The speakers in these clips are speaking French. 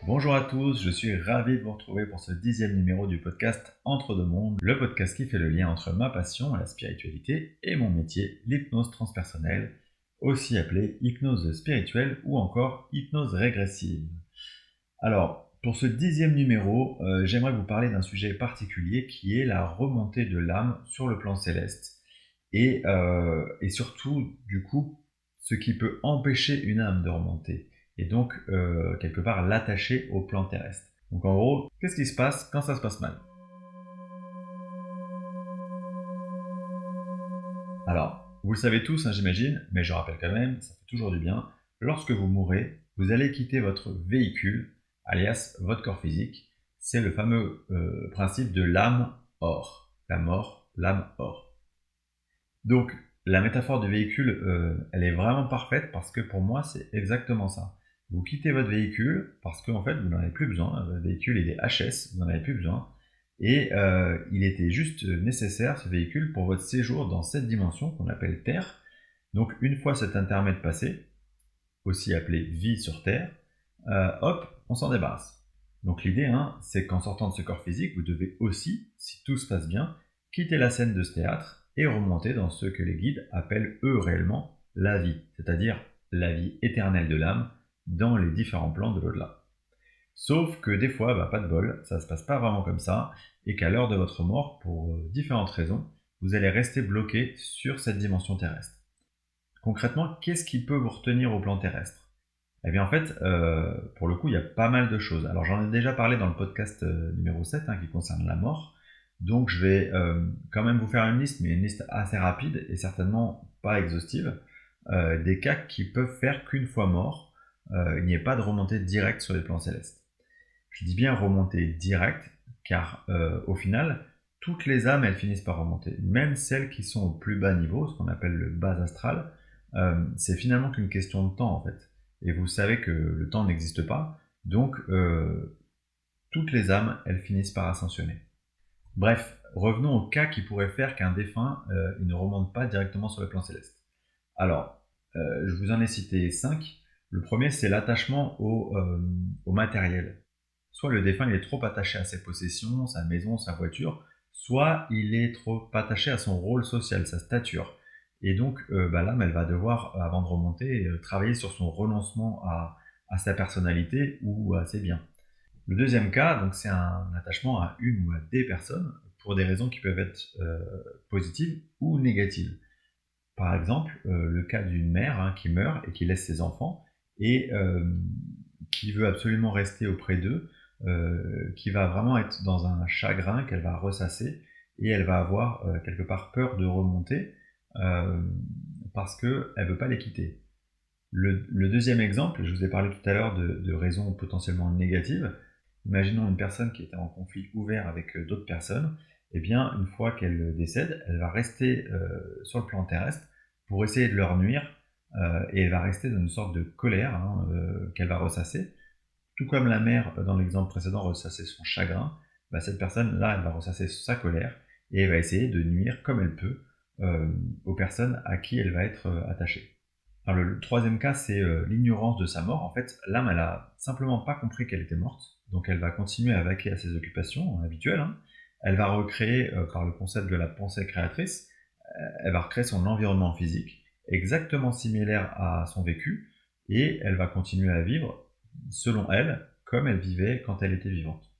Bonjour à tous, je suis ravi de vous retrouver pour ce 10e numéro du podcast Entre deux mondes, le podcast qui fait le lien entre ma passion, la spiritualité, et mon métier, l'hypnose transpersonnelle, aussi appelée hypnose spirituelle ou encore hypnose régressive. Alors, pour ce 10e numéro, j'aimerais vous parler d'un sujet particulier qui est la remontée de l'âme sur le plan céleste et surtout, du coup, ce qui peut empêcher une âme de remonter et donc quelque part l'attacher au plan terrestre. Donc en gros, qu'est-ce qui se passe quand ça se passe mal? Alors, vous le savez tous, hein, j'imagine, mais je rappelle quand même, ça fait toujours du bien. Lorsque vous mourrez, vous allez quitter votre véhicule, alias votre corps physique. C'est le fameux principe de l'âme or. La mort, l'âme or. Donc, la métaphore du véhicule, elle est vraiment parfaite parce que pour moi, c'est exactement ça. Vous quittez votre véhicule parce qu'en fait, vous n'en avez plus besoin. Votre véhicule, il est HS, vous n'en avez plus besoin. Et il était juste nécessaire, ce véhicule, pour votre séjour dans cette dimension qu'on appelle Terre. Donc, une fois cet intermède passé, aussi appelé vie sur Terre, hop, on s'en débarrasse. Donc l'idée, hein, c'est qu'en sortant de ce corps physique, vous devez aussi, si tout se passe bien, quitter la scène de ce théâtre et remonter dans ce que les guides appellent eux réellement la vie, c'est-à-dire la vie éternelle de l'âme dans les différents plans de l'au-delà. Sauf que des fois, pas de bol, ça se passe pas vraiment comme ça, et qu'à l'heure de votre mort, pour différentes raisons, vous allez rester bloqué sur cette dimension terrestre. Concrètement, qu'est-ce qui peut vous retenir au plan terrestre? Eh bien en fait, pour le coup, il y a pas mal de choses. Alors j'en ai déjà parlé dans le podcast numéro 7 qui concerne la mort. Donc je vais quand même vous faire une liste, mais une liste assez rapide et certainement pas exhaustive, des cas qui peuvent faire qu'une fois mort, il n'y ait pas de remontée directe sur les plans célestes. Je dis bien remontée directe, car au final, toutes les âmes, elles finissent par remonter. Même celles qui sont au plus bas niveau, ce qu'on appelle le bas astral, c'est finalement qu'une question de temps en fait. Et vous savez que le temps n'existe pas, donc toutes les âmes, elles finissent par ascensionner. Bref, revenons au cas qui pourrait faire qu'un défunt il ne remonte pas directement sur le plan céleste. Alors, je vous en ai cité 5. Le premier, c'est l'attachement au matériel. Soit le défunt il est trop attaché à ses possessions, sa maison, sa voiture, soit il est trop attaché à son rôle social, sa stature. Et donc l'âme, elle va devoir, avant de remonter, travailler sur son renoncement à sa personnalité ou à ses biens. Le deuxième cas, donc, c'est un attachement à une ou à des personnes pour des raisons qui peuvent être positives ou négatives. Par exemple, le cas d'une mère qui meurt et qui laisse ses enfants et qui veut absolument rester auprès d'eux, qui va vraiment être dans un chagrin qu'elle va ressasser et elle va avoir quelque part peur de remonter euh, parce qu'elle ne veut pas les quitter. Le deuxième exemple, je vous ai parlé tout à l'heure de raisons potentiellement négatives. Imaginons une personne qui était en conflit ouvert avec d'autres personnes. Eh bien, une fois qu'elle décède, elle va rester sur le plan terrestre pour essayer de leur nuire et elle va rester dans une sorte de colère qu'elle va ressasser. Tout comme la mère, dans l'exemple précédent, ressassait son chagrin, cette personne-là, elle va ressasser sa colère et elle va essayer de nuire comme elle peut aux personnes à qui elle va être attachée. Alors, le troisième cas, c'est l'ignorance de sa mort. En fait, l'âme, elle a simplement pas compris qu'elle était morte, donc elle va continuer à vaquer à ses occupations habituelles. Elle va recréer, par le concept de la pensée créatrice, elle va recréer son environnement physique, exactement similaire à son vécu, et elle va continuer à vivre, selon elle, comme elle vivait quand elle était vivante.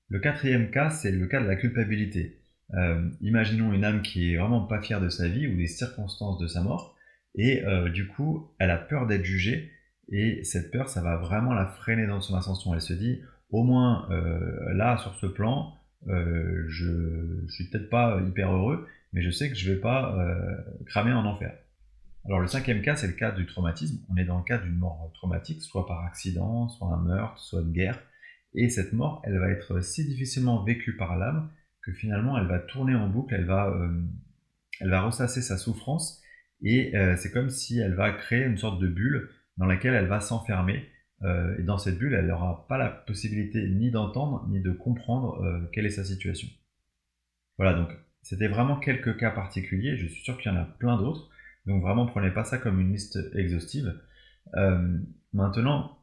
Le quatrième cas, c'est le cas de la culpabilité. Imaginons une âme qui est vraiment pas fière de sa vie ou des circonstances de sa mort, et du coup, elle a peur d'être jugée, et cette peur, ça va vraiment la freiner dans son ascension. Elle se dit, au moins là, sur ce plan, je suis peut-être pas hyper heureux, mais je sais que je vais pas cramer en enfer. Alors le cinquième cas, c'est le cas du traumatisme. On est dans le cas d'une mort traumatique, soit par accident, soit un meurtre, soit une guerre. Et cette mort, elle va être si difficilement vécue par l'âme que finalement, elle va tourner en boucle, elle va ressasser sa souffrance, et c'est comme si elle va créer une sorte de bulle dans laquelle elle va s'enfermer. Et dans cette bulle, elle n'aura pas la possibilité ni d'entendre, ni de comprendre quelle est sa situation. Voilà, donc c'était vraiment quelques cas particuliers, je suis sûr qu'il y en a plein d'autres, donc vraiment prenez pas ça comme une liste exhaustive. Maintenant,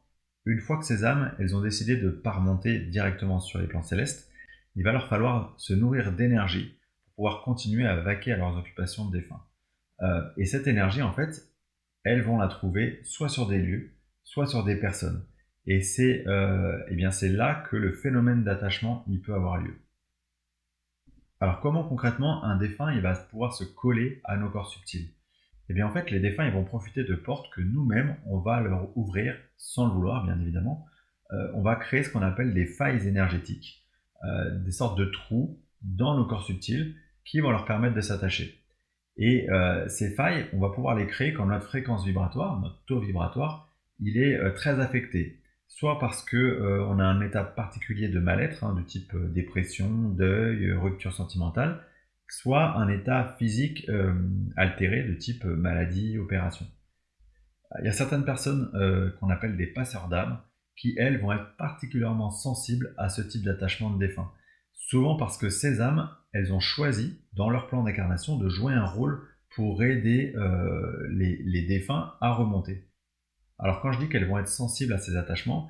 une fois que ces âmes, elles ont décidé de ne pas remonter directement sur les plans célestes, il va leur falloir se nourrir d'énergie pour pouvoir continuer à vaquer à leurs occupations de défunts. Et cette énergie, en fait, elles vont la trouver soit sur des lieux, soit sur des personnes. Et c'est là que le phénomène d'attachement il peut avoir lieu. Alors comment concrètement un défunt il va pouvoir se coller à nos corps subtils? Eh bien en fait les défunts ils vont profiter de portes que nous-mêmes on va leur ouvrir sans le vouloir bien évidemment. On va créer ce qu'on appelle des failles énergétiques, des sortes de trous dans nos corps subtils qui vont leur permettre de s'attacher. Et ces failles, on va pouvoir les créer quand notre fréquence vibratoire, notre taux vibratoire, il est très affecté. Soit parce que on a un état particulier de mal-être, de type dépression, deuil, rupture sentimentale, soit un état physique altéré de type maladie, opération. Il y a certaines personnes qu'on appelle des passeurs d'âme qui, elles, vont être particulièrement sensibles à ce type d'attachement de défunt. Souvent parce que ces âmes, elles ont choisi, dans leur plan d'incarnation, de jouer un rôle pour aider les défunts à remonter. Alors quand je dis qu'elles vont être sensibles à ces attachements,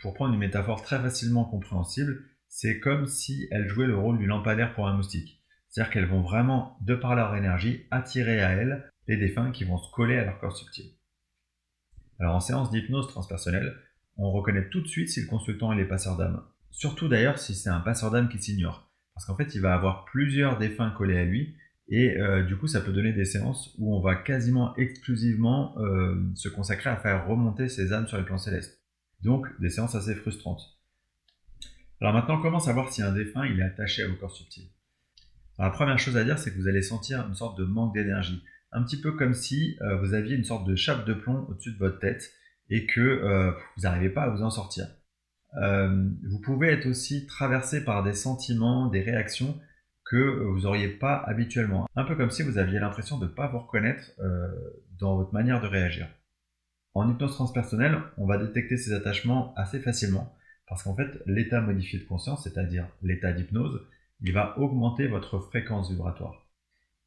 pour prendre une métaphore très facilement compréhensible, c'est comme si elles jouaient le rôle du lampadaire pour un moustique. C'est-à-dire qu'elles vont vraiment, de par leur énergie, attirer à elles les défunts qui vont se coller à leur corps subtil. Alors en séance d'hypnose transpersonnelle, on reconnaît tout de suite si le consultant est passeur d'âme. Surtout d'ailleurs si c'est un passeur d'âme qui s'ignore. Parce qu'en fait, il va avoir plusieurs défunts collés à lui, et du coup, ça peut donner des séances où on va quasiment exclusivement se consacrer à faire remonter ces âmes sur les plans célestes. Donc, des séances assez frustrantes. Alors maintenant, comment savoir si un défunt il est attaché à vos corps subtils? Alors, la première chose à dire, c'est que vous allez sentir une sorte de manque d'énergie. Un petit peu comme si vous aviez une sorte de chape de plomb au-dessus de votre tête et que vous n'arrivez pas à vous en sortir. Vous pouvez être aussi traversé par des sentiments, des réactions que vous n'auriez pas habituellement. Un peu comme si vous aviez l'impression de ne pas vous reconnaître dans votre manière de réagir. En hypnose transpersonnelle, on va détecter ces attachements assez facilement parce qu'en fait, l'état modifié de conscience, c'est-à-dire l'état d'hypnose, il va augmenter votre fréquence vibratoire.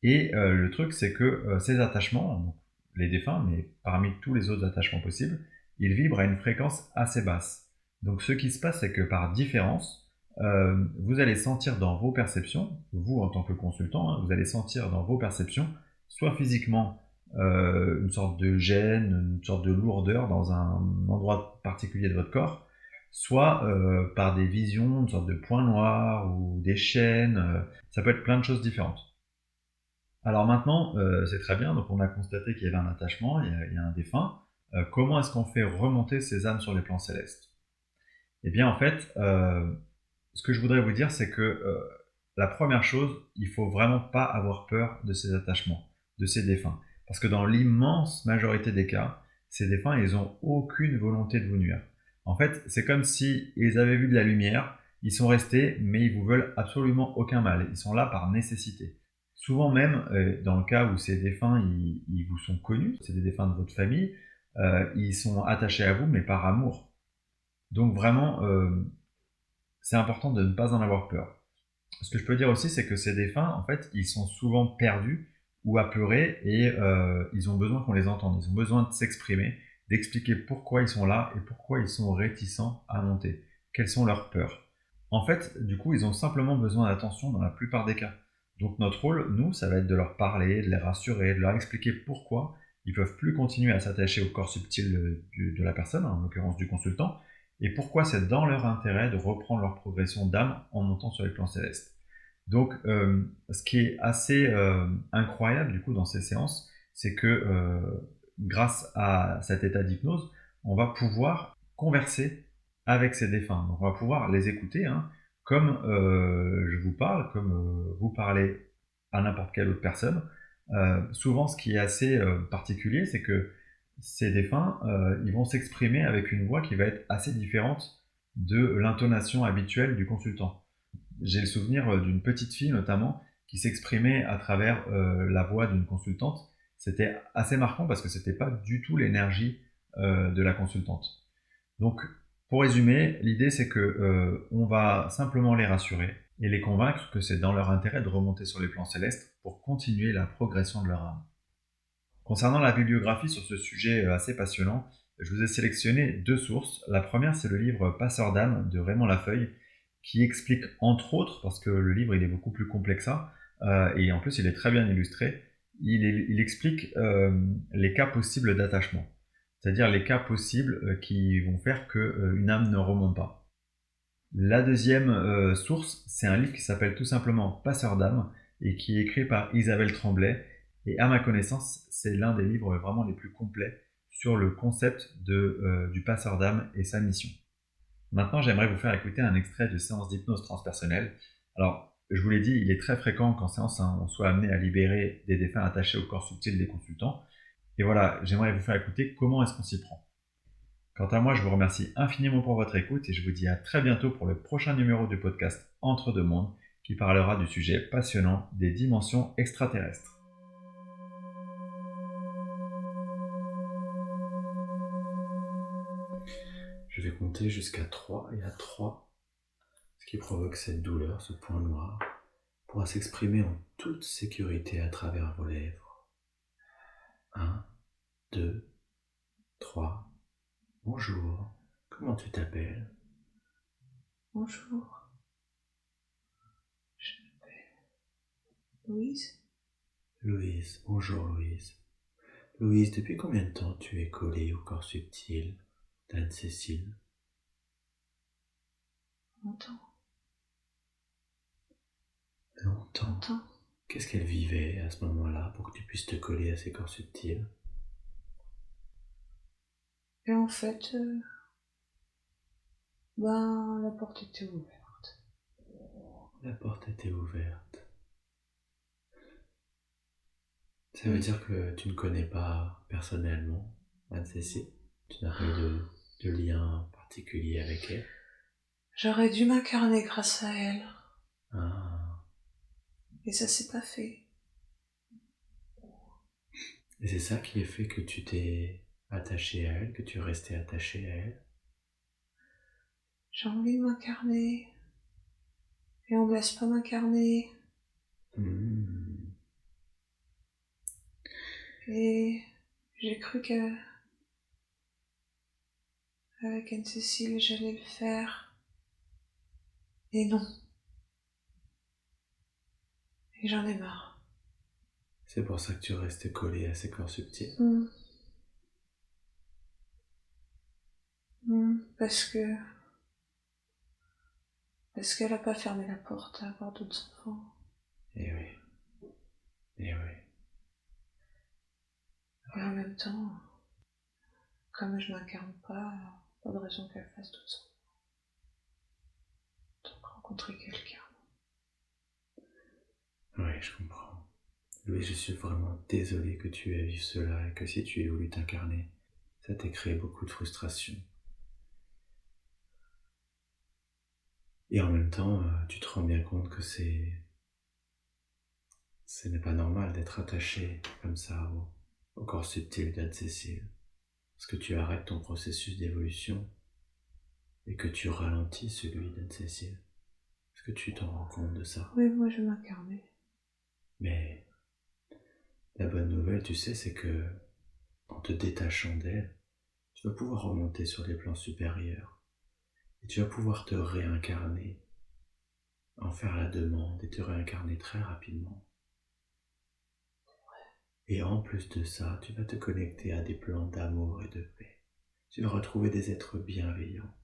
Et le truc, c'est que ces attachements, donc les défunts, mais parmi tous les autres attachements possibles, ils vibrent à une fréquence assez basse. Donc ce qui se passe, c'est que par différence, vous allez sentir dans vos perceptions, vous en tant que consultant, vous allez sentir dans vos perceptions, soit physiquement une sorte de gêne, une sorte de lourdeur dans un endroit particulier de votre corps, soit par des visions, une sorte de point noir ou des chaînes, ça peut être plein de choses différentes. Alors maintenant, c'est très bien, donc on a constaté qu'il y avait un attachement, il y a un défunt. Comment est-ce qu'on fait remonter ces âmes sur les plans célestes? Eh bien en fait, ce que je voudrais vous dire, c'est que la première chose, il faut vraiment pas avoir peur de ces attachements, de ces défunts. Parce que dans l'immense majorité des cas, ces défunts, ils n'ont aucune volonté de vous nuire. En fait, c'est comme si ils avaient vu de la lumière, ils sont restés, mais ils vous veulent absolument aucun mal. Ils sont là par nécessité. Souvent même, dans le cas où ces défunts, ils vous sont connus, c'est des défunts de votre famille, ils sont attachés à vous, mais par amour. Donc vraiment, c'est important de ne pas en avoir peur. Ce que je peux dire aussi, c'est que ces défunts, en fait, ils sont souvent perdus ou apeurés et ils ont besoin qu'on les entende. Ils ont besoin de s'exprimer, d'expliquer pourquoi ils sont là et pourquoi ils sont réticents à monter. Quelles sont leurs peurs. En fait, du coup, ils ont simplement besoin d'attention dans la plupart des cas. Donc notre rôle, nous, ça va être de leur parler, de les rassurer, de leur expliquer pourquoi ils ne peuvent plus continuer à s'attacher au corps subtil de la personne, en l'occurrence du consultant, et pourquoi c'est dans leur intérêt de reprendre leur progression d'âme en montant sur les plans célestes. Donc, ce qui est assez incroyable du coup dans ces séances, c'est que grâce à cet état d'hypnose, on va pouvoir converser avec ces défunts. Donc, on va pouvoir les écouter, comme je vous parle, comme vous parlez à n'importe quelle autre personne. Souvent, ce qui est assez particulier, c'est que ces défunts, ils vont s'exprimer avec une voix qui va être assez différente de l'intonation habituelle du consultant. J'ai le souvenir d'une petite fille notamment qui s'exprimait à travers la voix d'une consultante. C'était assez marquant parce que c'était pas du tout l'énergie de la consultante. Donc, pour résumer, l'idée c'est que on va simplement les rassurer et les convaincre que c'est dans leur intérêt de remonter sur les plans célestes pour continuer la progression de leur âme. Concernant la bibliographie sur ce sujet assez passionnant, je vous ai sélectionné 2 sources. La première, c'est le livre Passeur d'âme de Raymond Lafeuille, qui explique entre autres, parce que le livre il est beaucoup plus complexe que ça, et en plus il est très bien illustré, il explique les cas possibles d'attachement. C'est-à-dire les cas possibles qui vont faire qu'une âme ne remonte pas. La deuxième source, c'est un livre qui s'appelle tout simplement Passeur d'âme et qui est écrit par Isabelle Tremblay. Et à ma connaissance, c'est l'un des livres vraiment les plus complets sur le concept du passeur d'âme et sa mission. Maintenant, j'aimerais vous faire écouter un extrait de séance d'hypnose transpersonnelle. Alors, je vous l'ai dit, il est très fréquent qu'en séance, on soit amené à libérer des défunts attachés au corps subtil des consultants. Et voilà, j'aimerais vous faire écouter comment est-ce qu'on s'y prend. Quant à moi, je vous remercie infiniment pour votre écoute et je vous dis à très bientôt pour le prochain numéro du podcast Entre deux mondes qui parlera du sujet passionnant des dimensions extraterrestres. Je vais compter jusqu'à 3 et à 3, ce qui provoque cette douleur, ce point noir, pourra s'exprimer en toute sécurité à travers vos lèvres. 1, 2, 3. Bonjour, comment tu t'appelles? Bonjour, je m'appelle Louise. Louise, bonjour Louise. Louise, depuis combien de temps tu es collée au corps subtil d'Anne-Cécile? Longtemps. Longtemps. Qu'est-ce qu'elle vivait à ce moment-là pour que tu puisses te coller à ses corps subtils? Et en fait, la porte était ouverte. La porte était ouverte. Ça veut dire que tu ne connais pas personnellement Anne-Cécile? Tu n'as pas eu de lien particulier avec elle? J'aurais dû m'incarner grâce à elle. Ah. Et ça s'est pas fait. Et c'est ça qui a fait que tu t'es attaché à elle, que tu es resté attaché à elle? J'ai envie de m'incarner. Et on me laisse pas m'incarner. Et j'ai cru qu'avec Anne-Cécile, j'allais le faire. Et non. Et j'en ai marre. C'est pour ça que tu restes collé à ses corps subtils? Parce qu'elle a pas fermé la porte à avoir d'autres enfants. Eh oui. Eh oui. Et en même temps, comme je m'incarne pas de raison qu'elle fasse d'autres enfants. Donc rencontrer quelqu'un. Oui, je comprends. Louis, je suis vraiment désolé que tu aies vu cela et que si tu aies voulu t'incarner, ça t'ait créé beaucoup de frustration. Et en même temps, tu te rends bien compte que ce n'est pas normal d'être attaché comme ça au corps subtil d'Anne-Cécile. Parce que tu arrêtes ton processus d'évolution et que tu ralentis celui d'Anne-Cécile. Est-ce que tu t'en rends compte de ça? Oui, moi je m'incarnais. Mais la bonne nouvelle, tu sais, c'est que en te détachant d'elle, tu vas pouvoir remonter sur les plans supérieurs. Et tu vas pouvoir te réincarner, en faire la demande et te réincarner très rapidement. Et en plus de ça, tu vas te connecter à des plans d'amour et de paix. Tu vas retrouver des êtres bienveillants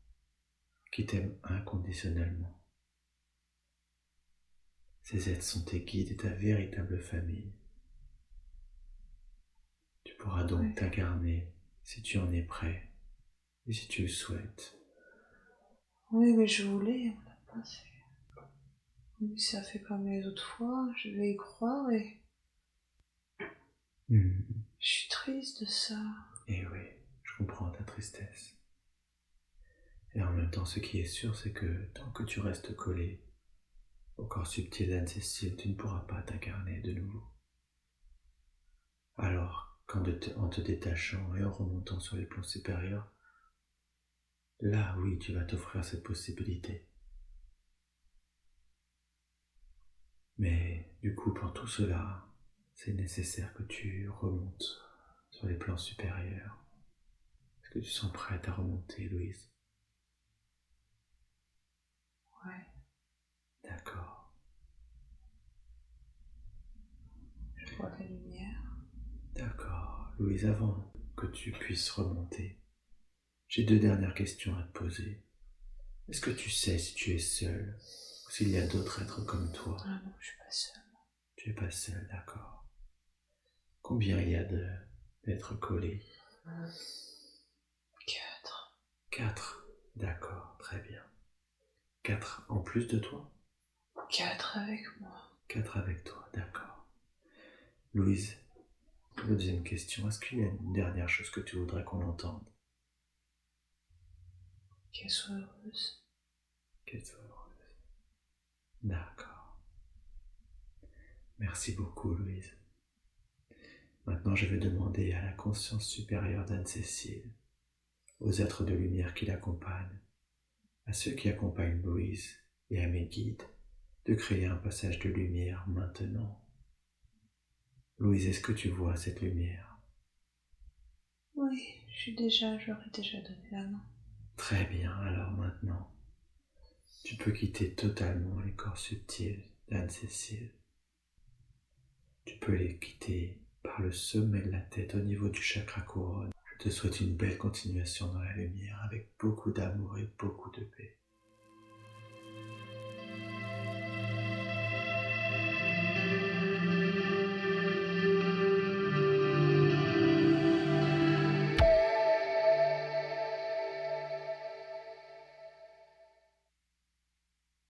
qui t'aiment inconditionnellement. Ces êtres sont tes guides et ta véritable famille. Tu pourras donc t'incarner si tu en es prêt et si tu le souhaites. Oui, mais je voulais, on l'a pas fait. Oui, ça fait comme les autres fois, je vais y croire et... Je suis triste de ça. Et oui, je comprends ta tristesse. Et en même temps, ce qui est sûr, c'est que tant que tu restes collé au corps subtil d'Anne-Cécile, tu ne pourras pas t'incarner de nouveau. Alors, en te détachant et en remontant sur les plans supérieurs, là, oui, tu vas t'offrir cette possibilité. Mais du coup, pour tout cela, c'est nécessaire que tu remontes sur les plans supérieurs. Est-ce que tu sens prête à remonter, Louise? Ouais, D'accord. je vois la lumière. D'accord. Louise, avant que tu puisses remonter, j'ai 2 dernières questions à te poser. Est-ce que tu sais si tu es seule ou s'il y a d'autres êtres comme toi? Ah non, je suis pas seule. Tu es pas seule, d'accord. Combien il y a d'êtres collés? 4. 4. D'accord, très bien. 4 en plus de toi? 4 avec moi. 4 avec toi, d'accord. Louise, la deuxième question, est-ce qu'il y a une dernière chose que tu voudrais qu'on entende? Qu'elle soit heureuse. Qu'elle soit heureuse. D'accord. Merci beaucoup, Louise. Maintenant, je vais demander à la conscience supérieure d'Anne-Cécile, aux êtres de lumière qui l'accompagnent, à ceux qui accompagnent Louise et à mes guides, de créer un passage de lumière maintenant. Louise, est-ce que tu vois cette lumière? Oui, j'aurais déjà donné la main. Très bien, alors maintenant, tu peux quitter totalement les corps subtils d'Anne-Cécile. Tu peux les quitter par le sommet de la tête au niveau du chakra couronne. Je te souhaite une belle continuation dans la lumière avec beaucoup d'amour et beaucoup de paix.